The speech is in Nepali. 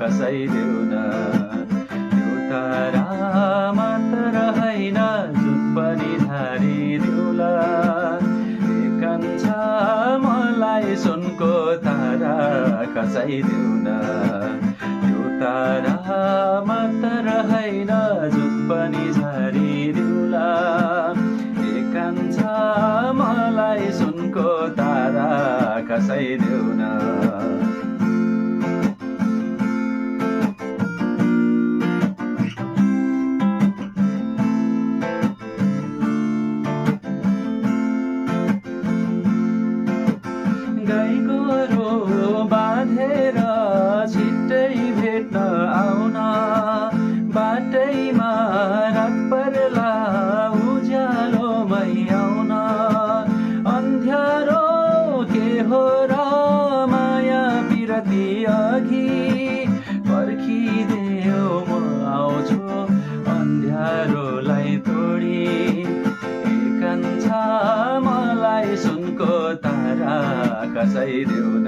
खसाइदेऊ न। त्यो तारा मात्र होइन जुन पनि झारिदेऊला। कान्छा मलाई सुनको तारा खसाइदेऊ न। त्यो तारा मात्र होइन जुन पनि झारिदेऊला। कान्छा मलाई सुनको तारा खसाइदेऊ न। गाई गोरु बाँधेर छिट्टै भेट्न आउन। बाटैमा रात पर्ला उज्यालोमै आउन। अन्ध्यारो के हो र माया पिरती अघि पर्खिदेऊ म आउँछु अन्ध्यारोलाई तोडी। कान्छा मलाई सुनको तारा खसाइदेऊ न।